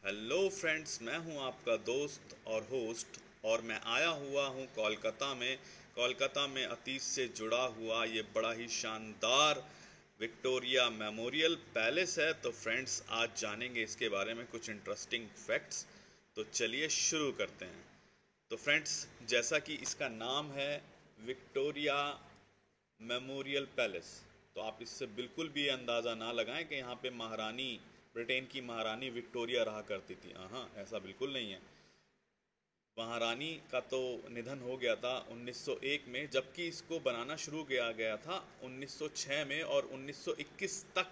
Hello friends, मैं हूं आपका दोस्त और होस्ट और मैं आया हुआ हूं कोलकाता में अतीत से जुड़ा हुआ ये बड़ा ही शानदार विक्टोरिया मेमोरियल पैलेस है। तो फ्रेंड्स, आज जानेंगे इसके बारे में कुछ इंटरेस्टिंग फैक्ट्स। तो चलिए शुरू करते हैं। तो फ्रेंड्स, जैसा कि इसका नाम है विक्टोरिया मेमोरियल पैलेस, तो आप इससे बिल्कुल भी अंदाज़ा ना लगाएं कि यहाँ पे ब्रिटेन की महारानी विक्टोरिया रहा करती थी। हाँ, ऐसा बिल्कुल नहीं है। महारानी का तो निधन हो गया था 1901 में, जबकि इसको बनाना शुरू किया गया था 1906 में और 1921 तक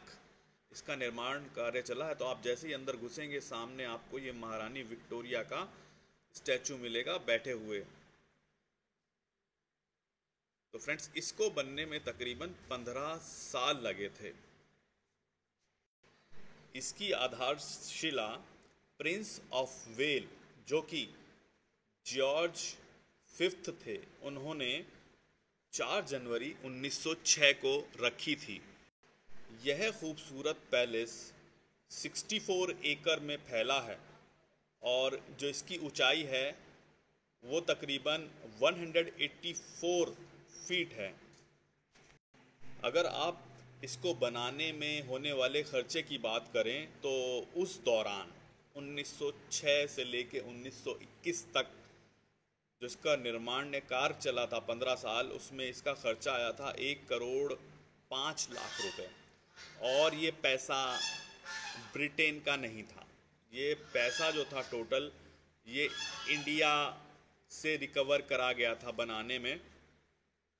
इसका निर्माण कार्य चला है। तो आप जैसे ही अंदर घुसेंगे, सामने आपको ये महारानी विक्टोरिया का स्टैचू मिलेगा बैठे हुए। तो फ्रेंड्स, इसको बनने में तकरीबन 15 साल लगे थे। इसकी आधारशिला प्रिंस ऑफ वेल, जो कि जॉर्ज फिफ्थ थे, उन्होंने 4 जनवरी 1906 को रखी थी। यह खूबसूरत पैलेस 64 एकड़ में फैला है और जो इसकी ऊंचाई है वो तकरीबन 184 फीट है। अगर आप इसको बनाने में होने वाले खर्चे की बात करें तो उस दौरान 1906 से लेके 1921 तक जो इसका निर्माण कार्य चला था 15 साल, उसमें इसका खर्चा आया था 1,05,00,000 रुपए। और ये पैसा ब्रिटेन का नहीं था, ये पैसा जो था टोटल, ये इंडिया से रिकवर करा गया था बनाने में।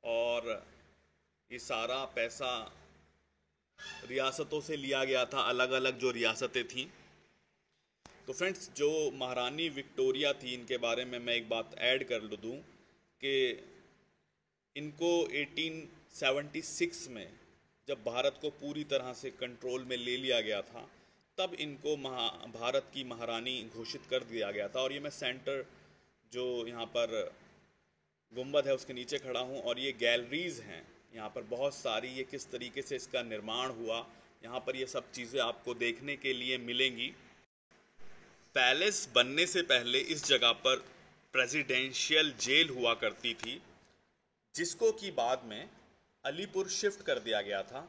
और ये सारा पैसा रियासतों से लिया गया था, अलग अलग जो रियासतें थीं। तो फ्रेंड्स, जो महारानी विक्टोरिया थी, इनके बारे में मैं एक बात ऐड कर दूं कि इनको 1876 में जब भारत को पूरी तरह से कंट्रोल में ले लिया गया था, तब इनको भारत की महारानी घोषित कर दिया गया था। और ये मैं सेंटर जो यहाँ पर गुंबद है उसके नीचे खड़ा हूँ और ये गैलरीज हैं यहाँ पर बहुत सारी। ये किस तरीके से इसका निर्माण हुआ, यहाँ पर ये सब चीज़ें आपको देखने के लिए मिलेंगी। पैलेस बनने से पहले इस जगह पर प्रेसिडेंशियल जेल हुआ करती थी, जिसको कि बाद में अलीपुर शिफ्ट कर दिया गया था।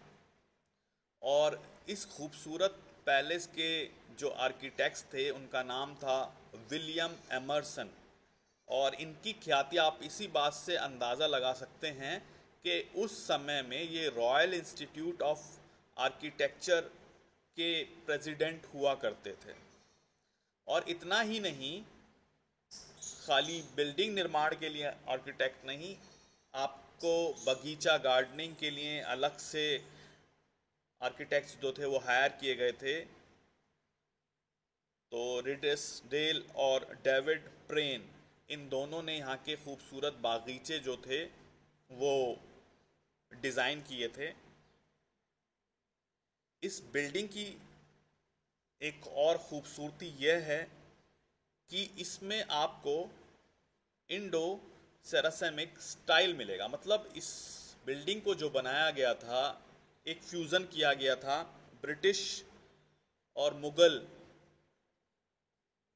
और इस खूबसूरत पैलेस के जो आर्किटेक्ट्स थे, उनका नाम था विलियम एमर्सन। और इनकी ख्याति आप इसी बात से अंदाज़ा लगा सकते हैं कि उस समय में ये रॉयल इंस्टीट्यूट ऑफ आर्किटेक्चर के प्रेसिडेंट हुआ करते थे। और इतना ही नहीं, खाली बिल्डिंग निर्माण के लिए आर्किटेक्ट नहीं, आपको बगीचा गार्डनिंग के लिए अलग से आर्किटेक्ट्स जो थे वो हायर किए गए थे। तो रिड्सडेल और डेविड प्रेन, इन दोनों ने यहाँ के खूबसूरत बागीचे जो थे वो डिज़ाइन किए थे। इस बिल्डिंग की एक और खूबसूरती यह है कि इसमें आपको इंडो सेरासेमिक स्टाइल मिलेगा। मतलब इस बिल्डिंग को जो बनाया गया था, एक फ्यूज़न किया गया था ब्रिटिश और मुग़ल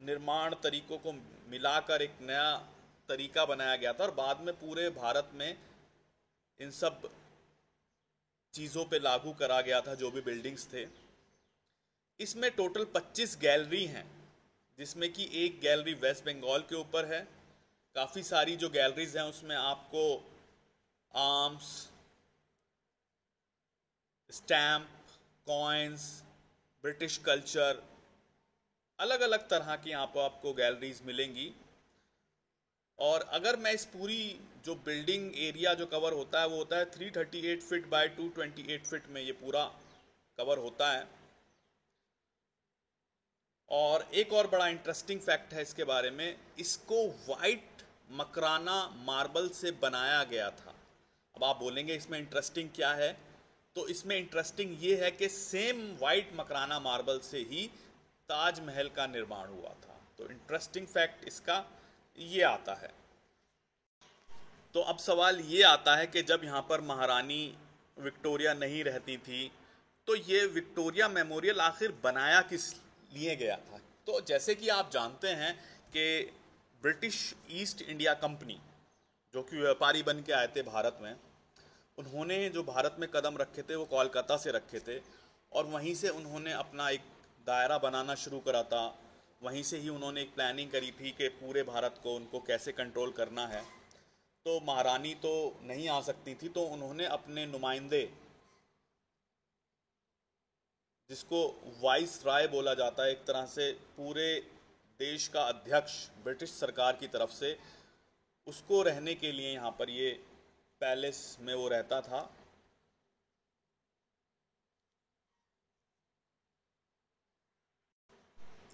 निर्माण तरीकों को मिलाकर एक नया तरीका बनाया गया था। और बाद में पूरे भारत में इन सब चीज़ों पे लागू करा गया था, जो भी बिल्डिंग्स थे। इसमें टोटल 25 गैलरी हैं, जिसमें कि एक गैलरी वेस्ट बंगाल के ऊपर है। काफ़ी सारी जो गैलरीज हैं उसमें आपको arms, stamp, coins, British culture, अलग अलग तरह की यहाँ पर आपको गैलरीज मिलेंगी। और अगर मैं इस पूरी जो बिल्डिंग एरिया जो कवर होता है वो होता है 338 फीट बाय 228 फीट में ये पूरा कवर होता है। और एक और बड़ा इंटरेस्टिंग फैक्ट है इसके बारे में, इसको वाइट मकराना मार्बल से बनाया गया था। अब आप बोलेंगे इसमें इंटरेस्टिंग क्या है, तो इसमें इंटरेस्टिंग ये है कि सेम वाइट मकराना मार्बल से ही ताजमहल का निर्माण हुआ था। तो इंटरेस्टिंग फैक्ट इसका ये आता है। तो अब सवाल ये आता है कि जब यहाँ पर महारानी विक्टोरिया नहीं रहती थी, तो ये विक्टोरिया मेमोरियल आखिर बनाया किस लिए गया था, तो जैसे कि आप जानते हैं कि ब्रिटिश ईस्ट इंडिया कंपनी, जो कि व्यापारी बन के आए थे भारत में, उन्होंने जो भारत में कदम रखे थे वो कोलकाता से रखे थे, और वहीं से उन्होंने अपना एक दायरा बनाना शुरू करा था। वहीं से ही उन्होंने एक प्लानिंग करी थी कि पूरे भारत को उनको कैसे कंट्रोल करना है। तो महारानी तो नहीं आ सकती थी, तो उन्होंने अपने नुमाइंदे, जिसको वाइस राय बोला जाता है एक तरह से, पूरे देश का अध्यक्ष ब्रिटिश सरकार की तरफ से, उसको रहने के लिए यहाँ पर ये पैलेस में वो रहता था।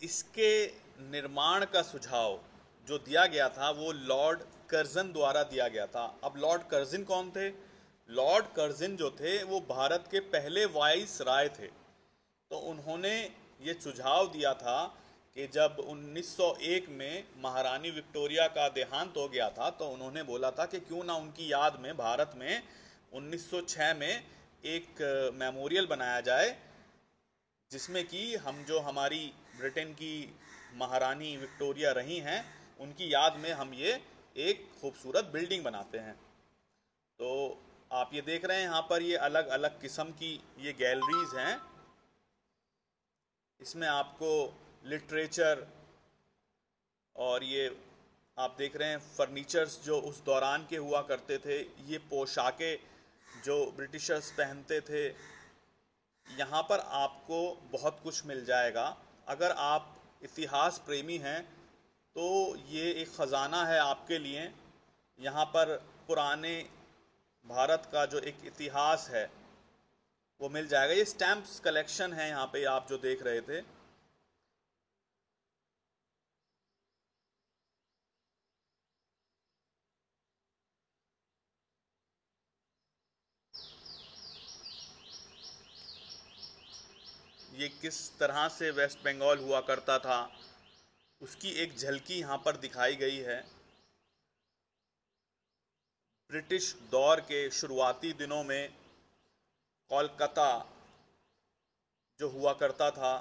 इसके निर्माण का सुझाव जो दिया गया था वो लॉर्ड कर्जन द्वारा दिया गया था। अब लॉर्ड कर्जन कौन थे? लॉर्ड कर्जन जो थे वो भारत के पहले वाइस राय थे। तो उन्होंने ये सुझाव दिया था कि जब 1901 में महारानी विक्टोरिया का देहांत हो गया था, तो उन्होंने बोला था कि क्यों ना उनकी याद में भारत में 1906 में एक मेमोरियल बनाया जाए, जिसमें कि हम जो हमारी ब्रिटेन की महारानी विक्टोरिया रही हैं उनकी याद में हम ये एक खूबसूरत बिल्डिंग बनाते हैं। तो आप ये देख रहे हैं यहाँ पर ये अलग अलग किस्म की ये गैलरीज हैं। इसमें आपको लिटरेचर और ये आप देख रहे हैं फर्नीचर्स जो उस दौरान के हुआ करते थे, ये पोशाकें जो ब्रिटिशर्स पहनते थे, यहाँ पर आपको बहुत कुछ मिल जाएगा। अगर आप इतिहास प्रेमी हैं तो ये एक ख़जाना है आपके लिए। यहाँ पर पुराने भारत का जो एक इतिहास है वो मिल जाएगा। ये स्टैम्प्स कलेक्शन है यहाँ पे आप जो देख रहे थे। ये किस तरह से वेस्ट बंगाल हुआ करता था उसकी एक झलकी यहाँ पर दिखाई गई है। ब्रिटिश दौर के शुरुआती दिनों में कोलकाता जो हुआ करता था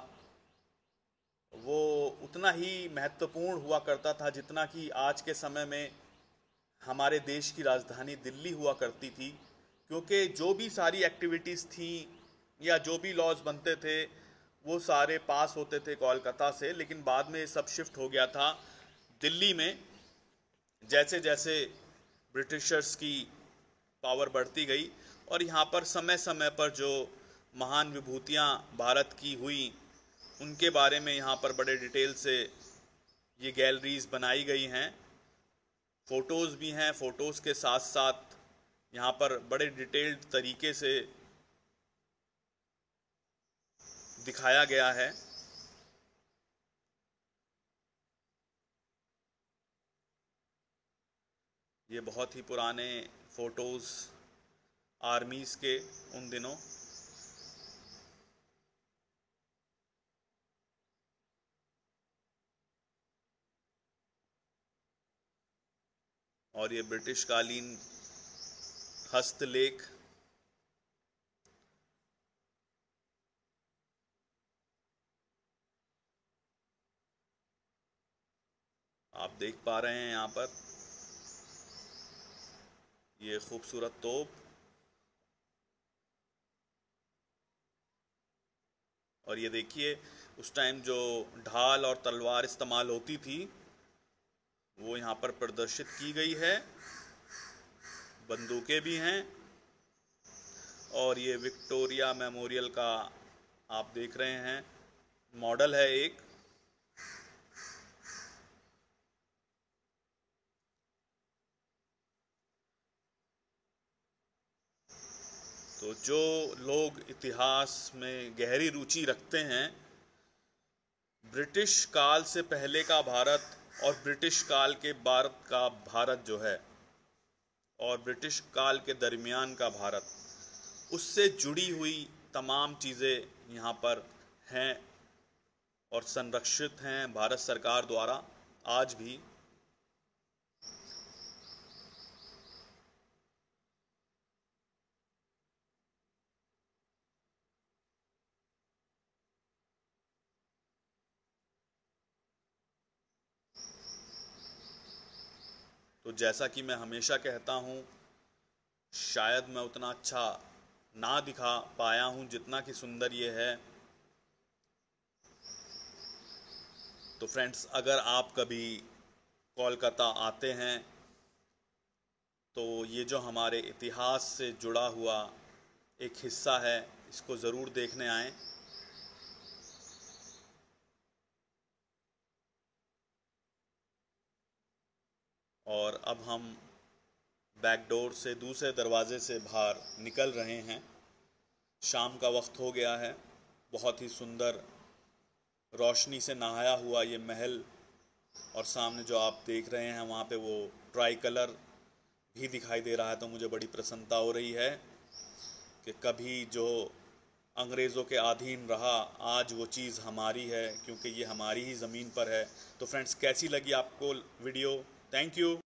वो उतना ही महत्वपूर्ण हुआ करता था जितना कि आज के समय में हमारे देश की राजधानी दिल्ली हुआ करती थी। क्योंकि जो भी सारी एक्टिविटीज़ थी या जो भी लॉज बनते थे वो सारे पास होते थे कोलकाता से, लेकिन बाद में ये सब शिफ्ट हो गया था दिल्ली में। जैसे जैसे ब्रिटिशर्स की पावर बढ़ती गई और यहाँ पर समय समय पर जो महान विभूतियाँ भारत की हुई उनके बारे में यहाँ पर बड़े डिटेल से ये गैलरीज बनाई गई हैं। फ़ोटोज़ भी हैं, फ़ोटोज़ के साथ साथ यहाँ पर बड़े डिटेल्ड तरीके से दिखाया गया है। ये बहुत ही पुराने फ़ोटोज़ आर्मीज़ के उन दिनों। और ये ब्रिटिश कालीन हस्तलेख। आप देख पा रहे हैं यहाँ पर ये खूबसूरत तोप। और ये देखिए उस टाइम जो ढाल और तलवार इस्तेमाल होती थी वो यहाँ पर प्रदर्शित की गई है। बंदूकें भी हैं। और ये विक्टोरिया मेमोरियल का आप देख रहे हैं मॉडल है एक। तो जो लोग इतिहास में गहरी रुचि रखते हैं, ब्रिटिश काल से पहले का भारत और ब्रिटिश काल के भारत का भारत जो है और ब्रिटिश काल के दरमियान का भारत, उससे जुड़ी हुई तमाम चीज़ें यहाँ पर हैं और संरक्षित हैं भारत सरकार द्वारा आज भी। तो जैसा कि मैं हमेशा कहता हूँ, शायद मैं उतना अच्छा ना दिखा पाया हूँ जितना कि सुंदर ये है। तो फ्रेंड्स, अगर आप कभी कोलकाता आते हैं तो ये जो हमारे इतिहास से जुड़ा हुआ एक हिस्सा है, इसको ज़रूर देखने आएं। और अब हम बैकडोर से, दूसरे दरवाजे से बाहर निकल रहे हैं। शाम का वक्त हो गया है। बहुत ही सुंदर रोशनी से नहाया हुआ ये महल, और सामने जो आप देख रहे हैं वहाँ पे वो ट्राई कलर भी दिखाई दे रहा है। तो मुझे बड़ी प्रसन्नता हो रही है कि कभी जो अंग्रेज़ों के अधीन रहा, आज वो चीज़ हमारी है, क्योंकि ये हमारी ही ज़मीन पर है। तो फ्रेंड्स, कैसी लगी आपको वीडियो? Thank you.